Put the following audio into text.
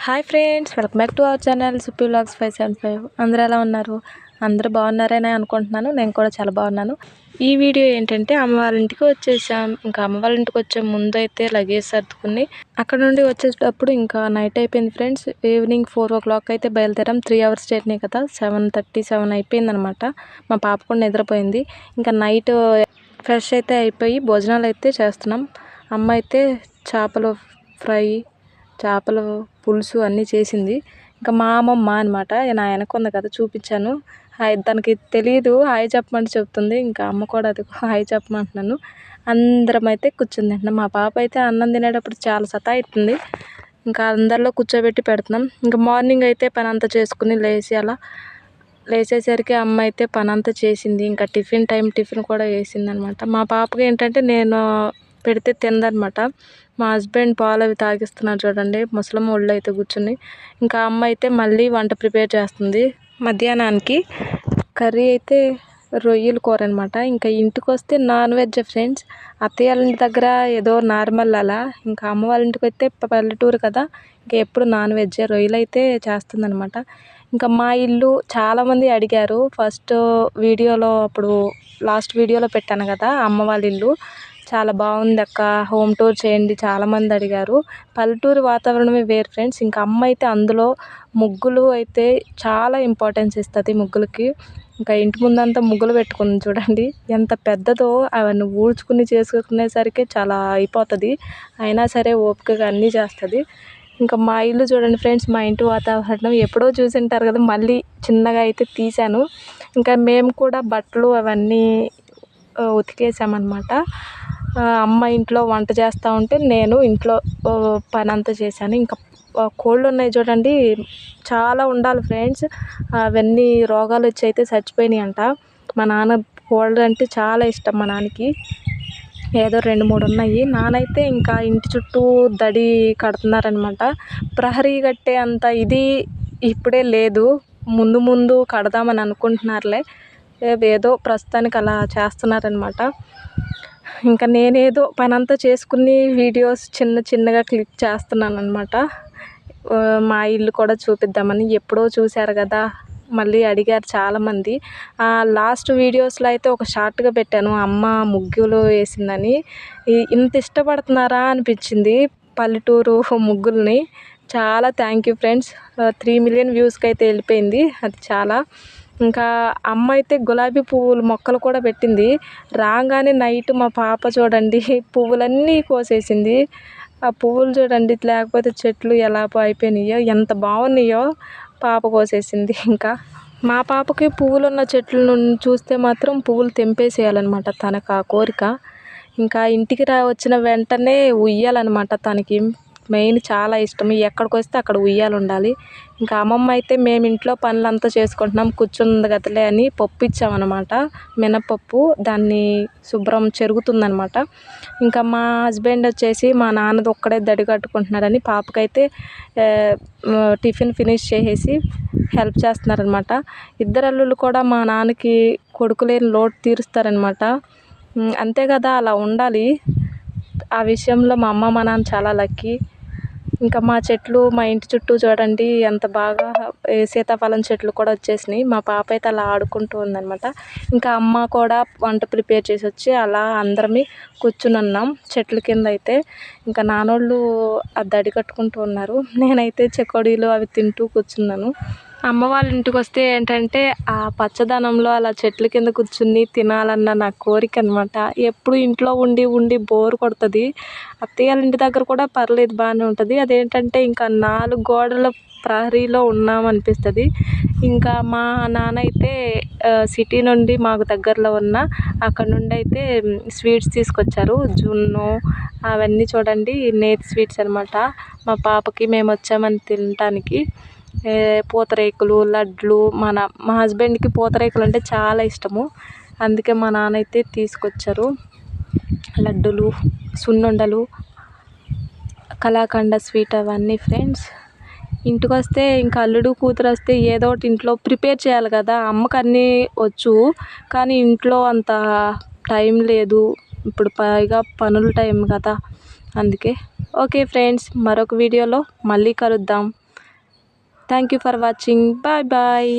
Hi friends, welcome back to our channel Suppi vlogs 575. అందరూ ఎలా ఉన్నారు? అందరూ బాగున్నారని అనుకుంటున్నాను. నేను కూడా చాలా బాగున్నాను. ఈ వీడియో ఏంటంటే అమ్మ వాళ్ళ ఇంటికి వచ్చేసాం. ఇంకా అమ్మ వాళ్ళ ఇంటికి వచ్చే ముందు అయితే లగేజ్ సర్దుకుని అక్కడ నుండి వచ్చేటప్పుడు ఇంకా నైట్ అయిపోయింది ఫ్రెండ్స్. ఈవినింగ్ 4 o'clock అయితే బయలుదేరాం. 3 hours జర్నీ కదా, 7:30, 7 అయిపోయింది అనమాట. మా పాప కూడా నిద్రపోయింది. ఇంకా నైట్ ఫ్రెష్ అయితే అయిపోయి భోజనాలు అయితే చేస్తున్నాం. అమ్మ అయితే చేపలు ఫ్రై, చేపల పులుసు అన్నీ చేసింది. ఇంకా మా అమ్మమ్మ అనమాట, నా వెనక ఉంది కదా, చూపించాను. హాయ్, దానికి తెలియదు హాయ్ చెప్పమంటే చెప్తుంది. ఇంకా అమ్మ కూడా అది హాయ్ చెప్పమంటున్నాను. అందరం అయితే కూర్చుంది. మా పాప అయితే అన్నం తినేటప్పుడు చాలా సతాయిస్తుంది. ఇంకా అందరిలో కూర్చోబెట్టి పెడుతున్నాం. ఇంకా మార్నింగ్ అయితే పని అంతా చేసుకుని లేచేసరికి అమ్మ అయితే పని అంతా చేసింది. ఇంకా టిఫిన్ కూడా వేసింది అనమాట. మా పాపకి ఏంటంటే నేను పెడితే తిందనమాట. మా హస్బెండ్ పాలు అవి తాగిస్తున్నారు చూడండి, ముసలమ్మ ఒళ్ళు అయితే కూర్చుని. ఇంకా అమ్మ అయితే మళ్ళీ వంట ప్రిపేర్ చేస్తుంది. మధ్యాహ్నానికి కర్రీ అయితే రొయ్యల కూర అనమాట. ఇంకా ఇంటికి వస్తే నాన్ వెజ్ ఫ్రెండ్స్. అత్తయ్య వాళ్ళ ఇంటి దగ్గర ఏదో నార్మల్ అలా, ఇంకా అమ్మ వాళ్ళ ఇంటికి అయితే పల్లెటూరు కదా, ఇంకా ఎప్పుడు నాన్ వెజ్ రొయ్యలు అయితే చేస్తుందనమాట. ఇంకా మా ఇల్లు చాలామంది అడిగారు. ఫస్ట్ వీడియోలో, అప్పుడు లాస్ట్ వీడియోలో పెట్టాను కదా అమ్మ వాళ్ళ ఇల్లు, చాలా బాగుంది అక్క, హోమ్ టూర్ చేయండి చాలామంది అడిగారు. పల్లెటూరు వాతావరణమే వేరు ఫ్రెండ్స్. ఇంకా అమ్మ అయితే అందులో ముగ్గులు అయితే చాలా ఇంపార్టెన్స్ ఇస్తుంది ముగ్గులకి. ఇంకా ఇంటి ముందంతా ముగ్గులు పెట్టుకుంది చూడండి, ఎంత పెద్దదో. అవన్నీ ఊడ్చుకుని చేసుకునేసరికి చాలా అయిపోతుంది. అయినా సరే ఓపికగా అన్నీ చేస్తుంది. ఇంకా మా ఇల్లు చూడండి ఫ్రెండ్స్, మా ఇంటి వాతావరణం ఎప్పుడో చూసింటారు కదా, మళ్ళీ చిన్నగా అయితే తీసాను. ఇంకా మేము కూడా బట్టలు అవన్నీ ఉతికేసామన్నమాట. అమ్మ ఇంట్లో వంట చేస్తూ ఉంటే నేను ఇంట్లో పని అంతా చేశాను. ఇంకా కోళ్ళు ఉన్నాయి చూడండి, చాలా ఉండాలి ఫ్రెండ్స్. అవన్నీ రోగాలు వచ్చి అయితే చచ్చిపోయినాయి అంట. మా నాన్న కోళ్ళు అంటే చాలా ఇష్టం మా నాన్నకి. ఏదో 2-3 ఉన్నాయి. నానైతే ఇంకా ఇంటి చుట్టూ దడి కడుతున్నారనమాట. ప్రహరీ కట్టే అంత ఇది ఇప్పుడే లేదు, ముందు కడదామని అనుకుంటున్నారులే. ఏదో ప్రస్తుతానికి అలా చేస్తున్నారనమాట. ఇంకా నేనేదో పని అంతా చేసుకుని వీడియోస్ చిన్నగా క్లిక్ చేస్తున్నాను అనమాట. మా ఇల్లు కూడా చూపిద్దామని. ఎప్పుడో చూశారు కదా, మళ్ళీ అడిగారు చాలామంది. లాస్ట్ వీడియోస్లో అయితే ఒక షార్ట్గా పెట్టాను, అమ్మ ముగ్గులు వేసిందని. ఇంత ఇష్టపడుతున్నారా అనిపించింది పల్లెటూరు ముగ్గుల్ని. చాలా థ్యాంక్ యూ ఫ్రెండ్స్. 3 million వ్యూస్కి అయితే వెళ్ళిపోయింది, అది చాలా. ఇంకా అమ్మ అయితే గులాబీ పువ్వులు మొక్కలు కూడా పెట్టింది. రాగానే నైట్ మా పాప చూడండి పువ్వులన్నీ కోసేసింది. ఆ పువ్వులు చూడండి, లేకపోతే చెట్లు ఎలా అయిపోయినాయో, ఎంత బాగున్నాయో. పాప కోసేసింది. ఇంకా మా పాపకి పువ్వులు ఉన్న చెట్లను చూస్తే మాత్రం పువ్వులు తెంపేసేయాలన్నమాట, తనకు ఆ కోరిక. ఇంకా ఇంటికి వచ్చిన వెంటనే ఉయ్యాలన్నమాట తనకి మెయిన్, చాలా ఇష్టం. ఎక్కడికి వస్తే అక్కడ ఉయ్యాలు ఉండాలి. ఇంకా అమ్మమ్మ అయితే మేము ఇంట్లో పనులంతా చేసుకుంటున్నాం, కూర్చుంది గతలే అని పప్పు ఇచ్చామన్నమాట, మినపప్పు. దాన్ని శుభ్రం చెరుగుతుందనమాట. ఇంకా మా హస్బెండ్ వచ్చేసి మా నాన్నది ఒక్కడే దడి కట్టుకుంటున్నారని పాపకైతే టిఫిన్ ఫినిష్ చేసేసి హెల్ప్ చేస్తున్నారనమాట. ఇద్దరు అల్లుళ్ళు కూడా మా నాన్నకి కొడుకు లేని లోటు తీరుస్తారనమాట. అంతే కదా, అలా ఉండాలి. ఆ విషయంలో మా అమ్మ మా నాన్న చాలా లక్కీ. ఇంకా మా చెట్లు మా ఇంటి చుట్టూ చూడండి ఎంత బాగా సీతాఫలం చెట్లు కూడా వచ్చేసినాయి. మా పాప అయితే అలా ఆడుకుంటూ ఉందన్నమాట. ఇంకా అమ్మ కూడా వంట ప్రిపేర్ చేసి వచ్చి అలా అందరమే కూర్చుని ఉన్నాం చెట్ల కింద అయితే. ఇంకా నాన్నోళ్ళు అది దడి కట్టుకుంటూ ఉన్నారు, నేనైతే చెకోడీలు అవి తింటూ కూర్చున్నాను. అమ్మ వాళ్ళ ఇంటికి వస్తే ఏంటంటే ఆ పచ్చదనంలో అలా చెట్ల కింద కూర్చుని తినాలన్న నా కోరిక అనమాట. ఎప్పుడు ఇంట్లో ఉండి బోర్ కొడుతుంది. అత్తయ్య వాళ్ళ ఇంటి దగ్గర కూడా పర్లేదు, బాగానే ఉంటుంది. అదేంటంటే ఇంకా 4 గోడల ప్రహరీలో ఉన్నామనిపిస్తుంది. ఇంకా మా నాన్న అయితే సిటీ నుండి మాకు దగ్గరలో ఉన్న అక్కడ నుండి అయితే స్వీట్స్ తీసుకొచ్చారు. జున్ను అవన్నీ చూడండి, నేతి స్వీట్స్ అనమాట. మా పాపకి మేము వచ్చామని తినటానికి. పూతరేకులు, లడ్లు. మా హస్బెండ్కి పూతరేకులు అంటే చాలా ఇష్టము, అందుకే మా నాన్న అయితే తీసుకొచ్చారు. లడ్డులు, సున్నుండలు, కలాకండ స్వీట్ అవన్నీ ఫ్రెండ్స్. ఇంటికి వస్తే ఇంకా అల్లుడు కూతురు వస్తే ఏదో ఒకటి ఇంట్లో ప్రిపేర్ చేయాలి కదా. అమ్మకు అన్నీ వచ్చు, కానీ ఇంట్లో అంత టైం లేదు ఇప్పుడు, పైగా పనుల టైం కదా, అందుకే. ఓకే ఫ్రెండ్స్, మరొక వీడియోలో మళ్ళీ కలుద్దాం. Thank you for watching. Bye bye.